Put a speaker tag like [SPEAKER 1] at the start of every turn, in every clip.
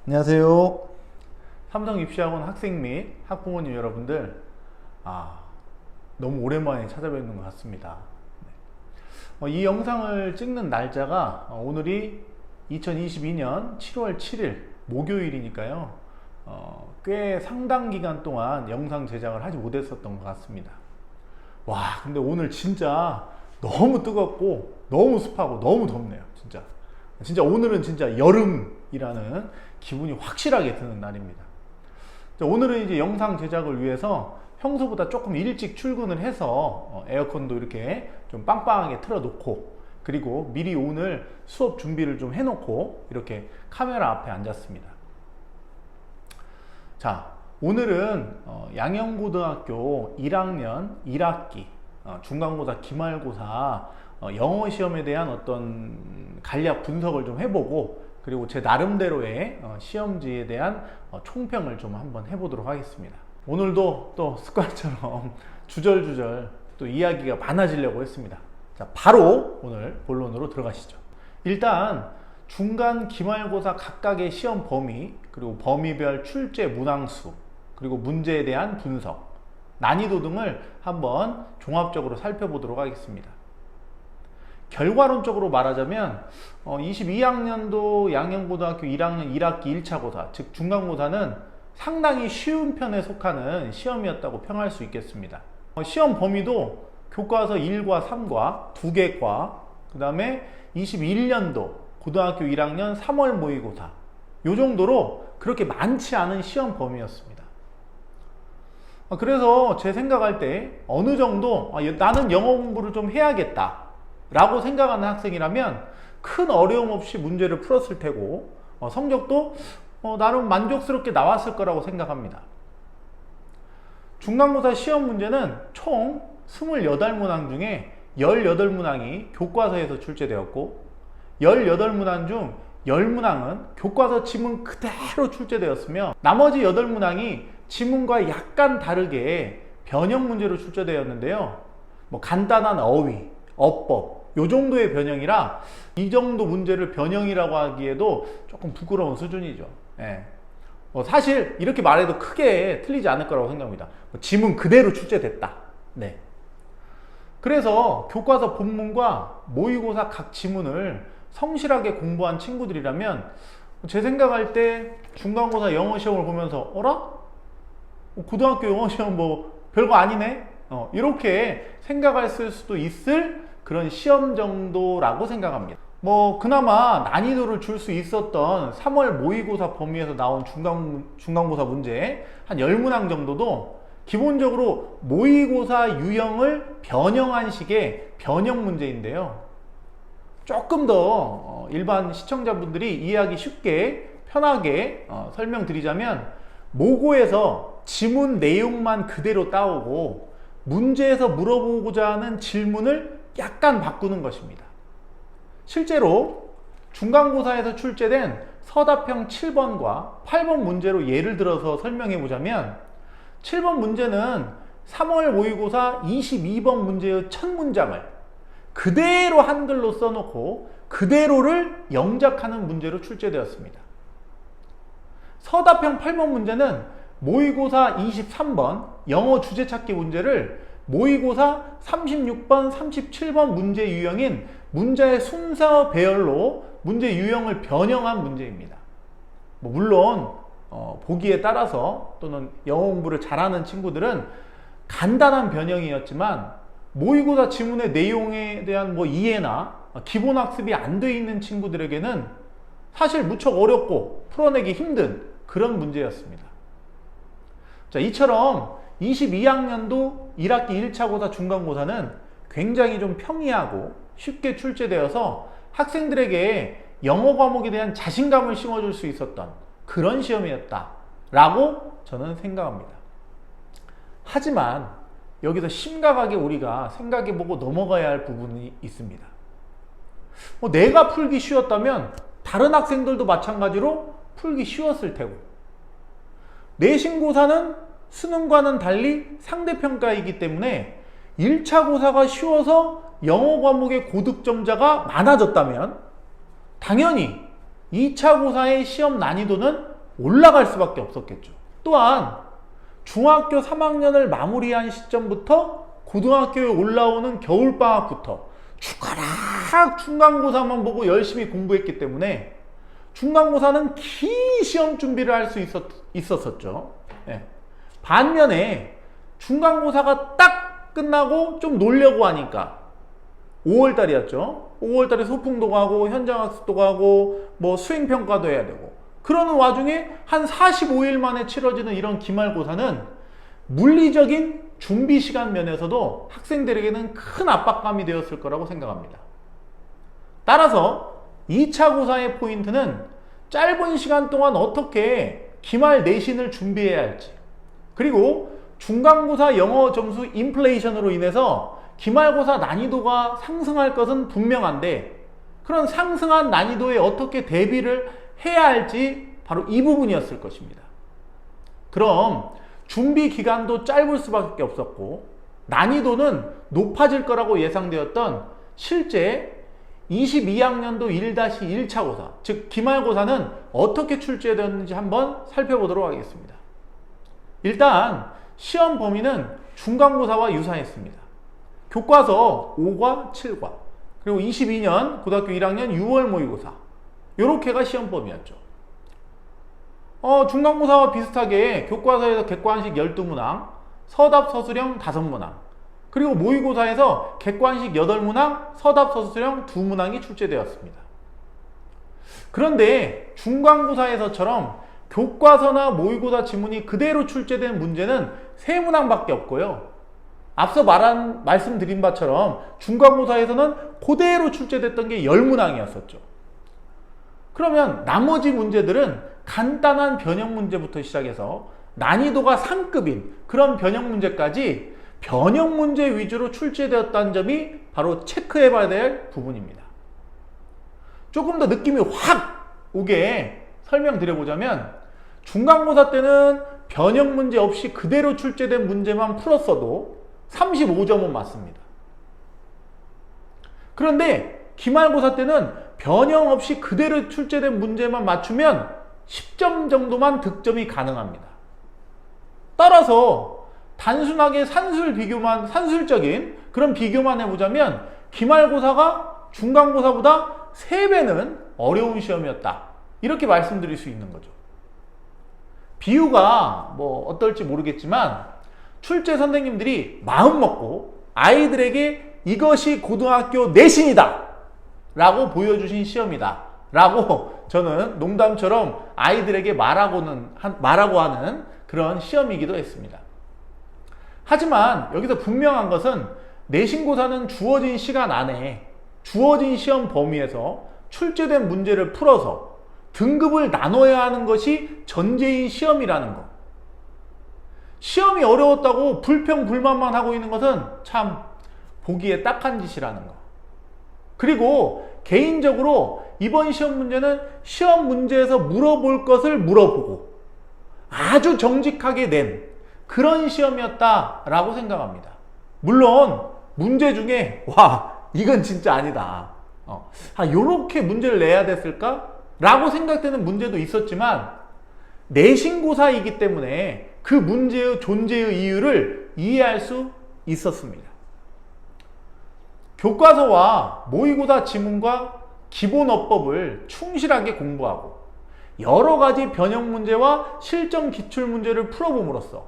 [SPEAKER 1] 안녕하세요. 삼성입시학원 학생 및 학부모님 여러분들, 너무 오랜만에 찾아뵙는 것 같습니다. 이 영상을 찍는 날짜가 오늘이 2022년 7월 7일 목요일이니까요. 꽤 상당 기간 동안 영상 제작을 하지 못했었던 것 같습니다. 근데 오늘 진짜 너무 뜨겁고 너무 습하고 너무 덥네요. 진짜 오늘은 진짜 여름이라는 기분이 확실하게 드는 날입니다. 오늘은 이제 영상 제작을 위해서 평소보다 조금 일찍 출근을 해서 에어컨도 이렇게 좀 빵빵하게 틀어 놓고, 그리고 미리 오늘 수업 준비를 좀 해놓고 이렇게 카메라 앞에 앉았습니다. 자, 오늘은 양영고등학교 1학년 1학기 중간고사 기말고사 영어 시험에 대한 어떤 간략 분석을 좀 해보고, 그리고 제 나름대로의 시험지에 대한 총평을 좀 한번 해보도록 하겠습니다. 오늘도 또 습관처럼 주절주절 또 이야기가 많아지려고 했습니다. 자, 바로 오늘 본론으로 들어가시죠. 일단 중간 기말고사 각각의 시험 범위, 그리고 범위별 출제 문항수, 그리고 문제에 대한 분석, 난이도 등을 한번 종합적으로 살펴보도록 하겠습니다. 결과론적으로 말하자면 22학년도 양영고등학교 1학년 1학기 1차 고사, 즉 중간고사는 상당히 쉬운 편에 속하는 시험이었다고 평할 수 있겠습니다. 시험 범위도 교과서 1과 3과 2개 과, 그 다음에 21년도 고등학교 1학년 3월 모의고사, 요 정도로 그렇게 많지 않은 시험 범위였습니다. 그래서 제 생각할 때 어느 정도 나는 영어 공부를 좀 해야겠다 라고 생각하는 학생이라면 큰 어려움 없이 문제를 풀었을 테고, 성적도 나름 만족스럽게 나왔을 거라고 생각합니다. 중간고사 시험 문제는 총 28문항 중에 18문항이 교과서에서 출제되었고, 18문항 중 10문항은 교과서 지문 그대로 출제되었으며, 나머지 8문항이 지문과 약간 다르게 변형 문제로 출제되었는데요. 간단한 어휘, 어법, 요 정도의 변형이라 이 정도 문제를 변형이라고 하기에도 조금 부끄러운 수준이죠. 사실 이렇게 말해도 크게 틀리지 않을 거라고 생각합니다. 지문 그대로 출제됐다. 그래서 교과서 본문과 모의고사 각 지문을 성실하게 공부한 친구들이라면 제 생각할 때 중간고사 영어 시험을 보면서 고등학교 영어 시험 별거 아니네? 이렇게 생각할 수도 있을 그런 시험 정도라고 생각합니다. 그나마 난이도를 줄 수 있었던 3월 모의고사 범위에서 나온 중간고사 문제 한 10문항 정도도 기본적으로 모의고사 유형을 변형한 식의 변형 문제인데요. 조금 더 일반 시청자분들이 이해하기 쉽게 편하게 설명드리자면, 모고에서 지문 내용만 그대로 따오고 문제에서 물어보고자 하는 질문을 약간 바꾸는 것입니다. 실제로 중간고사에서 출제된 서답형 7번과 8번 문제로 예를 들어서 설명해 보자면, 7번 문제는 3월 모의고사 22번 문제의 첫 문장을 그대로 한글로 써놓고 그대로를 영작하는 문제로 출제되었습니다. 서답형 8번 문제는 모의고사 23번 영어 주제찾기 문제를 모의고사 36번, 37번 문제 유형인 문제의 순서 배열로 문제 유형을 변형한 문제입니다. 물론 보기에 따라서 또는 영어 공부를 잘하는 친구들은 간단한 변형이었지만, 모의고사 지문의 내용에 대한 이해나 기본 학습이 안 돼 있는 친구들에게는 사실 무척 어렵고 풀어내기 힘든 그런 문제였습니다. 자, 이처럼 22학년도 1학기 1차 고사 중간고사는 굉장히 좀 평이하고 쉽게 출제되어서 학생들에게 영어 과목에 대한 자신감을 심어줄 수 있었던 그런 시험이었다 라고 저는 생각합니다. 하지만 여기서 심각하게 우리가 생각해보고 넘어가야 할 부분이 있습니다. 내가 풀기 쉬웠다면 다른 학생들도 마찬가지로 풀기 쉬웠을 테고, 내신고사는 수능과는 달리 상대평가이기 때문에 1차 고사가 쉬워서 영어 과목의 고득점자가 많아졌다면 당연히 2차 고사의 시험 난이도는 올라갈 수밖에 없었겠죠. 또한 중학교 3학년을 마무리한 시점부터 고등학교에 올라오는 겨울방학부터 죽어라 중간고사만 보고 열심히 공부했기 때문에 중간고사는 긴 시험 준비를 할 수 있었었죠. 예. 반면에 중간고사가 딱 끝나고 좀 놀려고 하니까 5월달이었죠. 5월달에 소풍도 가고 현장학습도 가고 뭐 수행평가도 해야 되고 그러는 와중에 한 45일 만에 치러지는 이런 기말고사는 물리적인 준비 시간 면에서도 학생들에게는 큰 압박감이 되었을 거라고 생각합니다. 따라서 2차 고사의 포인트는 짧은 시간 동안 어떻게 기말 내신을 준비해야 할지, 그리고 중간고사 영어 점수 인플레이션으로 인해서 기말고사 난이도가 상승할 것은 분명한데 그런 상승한 난이도에 어떻게 대비를 해야 할지 바로 이 부분이었을 것입니다. 그럼 준비 기간도 짧을 수밖에 없었고 난이도는 높아질 거라고 예상되었던 실제 22학년도 1-1차 고사, 즉 기말고사는 어떻게 출제되었는지 한번 살펴보도록 하겠습니다. 일단 시험 범위는 중간고사와 유사했습니다. 교과서 5과 7과 그리고 22년 고등학교 1학년 6월 모의고사 요렇게가 시험 범위였죠. 중간고사와 비슷하게 교과서에서 객관식 12문항, 서답 서술형 5문항, 그리고 모의고사에서 객관식 8문항, 서답 서술형 2문항이 출제되었습니다. 그런데 중간고사에서처럼 교과서나 모의고사 지문이 그대로 출제된 문제는 3문항밖에 없고요. 앞서 말씀드린 바처럼 중간고사에서는 그대로 출제됐던 게 10문항이었었죠. 그러면 나머지 문제들은 간단한 변형 문제부터 시작해서 난이도가 상급인 그런 변형 문제까지 변형 문제 위주로 출제되었다는 점이 바로 체크해 봐야 될 부분입니다. 조금 더 느낌이 확 오게 설명드려보자면 중간고사 때는 변형 문제 없이 그대로 출제된 문제만 풀었어도 35점은 맞습니다. 그런데 기말고사 때는 변형 없이 그대로 출제된 문제만 맞추면 10점 정도만 득점이 가능합니다. 따라서 단순하게 산술적인 그런 비교만 해보자면 기말고사가 중간고사보다 3배는 어려운 시험이었다. 이렇게 말씀드릴 수 있는 거죠. 비유가 뭐 어떨지 모르겠지만 출제 선생님들이 마음 먹고 아이들에게 이것이 고등학교 내신이다 라고 보여주신 시험이다 라고 저는 농담처럼 아이들에게 말하고 하는 그런 시험이기도 했습니다. 하지만 여기서 분명한 것은 내신고사는 주어진 시간 안에 주어진 시험 범위에서 출제된 문제를 풀어서 등급을 나눠야 하는 것이 전제인 시험이라는 것. 시험이 어려웠다고 불평불만만 하고 있는 것은 참 보기에 딱한 짓이라는 것. 그리고 개인적으로 이번 시험 문제는 시험 문제에서 물어볼 것을 물어보고 아주 정직하게 낸 그런 시험이었다라고 생각합니다. 물론 문제 중에 와 이건 진짜 아니다. 요렇게 문제를 내야 됐을까? 라고 생각되는 문제도 있었지만 내신고사이기 때문에 그 문제의 존재의 이유를 이해할 수 있었습니다. 교과서와 모의고사 지문과 기본어법을 충실하게 공부하고 여러 가지 변형 문제와 실전 기출 문제를 풀어봄으로써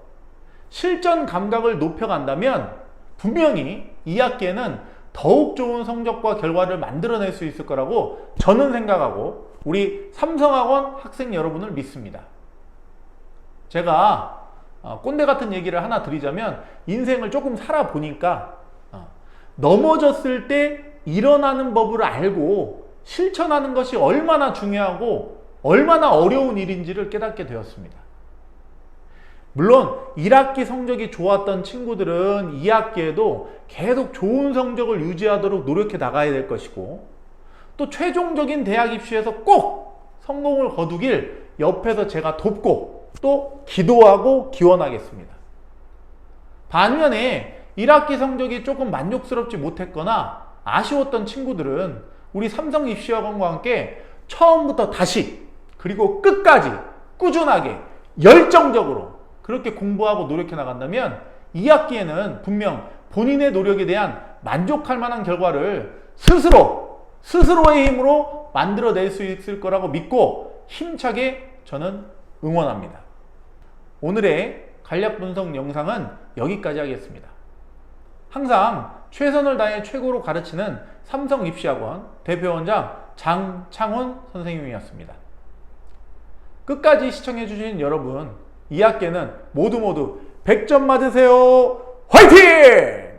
[SPEAKER 1] 실전 감각을 높여간다면 분명히 2학기에는 더욱 좋은 성적과 결과를 만들어낼 수 있을 거라고 저는 생각하고 우리 삼성학원 학생 여러분을 믿습니다. 제가 꼰대 같은 얘기를 하나 드리자면 인생을 조금 살아보니까 넘어졌을 때 일어나는 법을 알고 실천하는 것이 얼마나 중요하고 얼마나 어려운 일인지를 깨닫게 되었습니다. 물론 1학기 성적이 좋았던 친구들은 2학기에도 계속 좋은 성적을 유지하도록 노력해 나가야 될 것이고 또 최종적인 대학 입시에서 꼭 성공을 거두길 옆에서 제가 돕고 또 기도하고 기원하겠습니다. 반면에 1학기 성적이 조금 만족스럽지 못했거나 아쉬웠던 친구들은 우리 삼성입시학원과 함께 처음부터 다시 그리고 끝까지 꾸준하게 열정적으로 그렇게 공부하고 노력해 나간다면 2학기에는 분명 본인의 노력에 대한 만족할 만한 결과를 스스로의 힘으로 만들어낼 수 있을 거라고 믿고 힘차게 저는 응원합니다. 오늘의 간략 분석 영상은 여기까지 하겠습니다. 항상 최선을 다해 최고로 가르치는 삼성입시학원 대표원장 장창훈 선생님이었습니다. 끝까지 시청해주신 여러분, 2학기에는 모두 100점 맞으세요. 화이팅!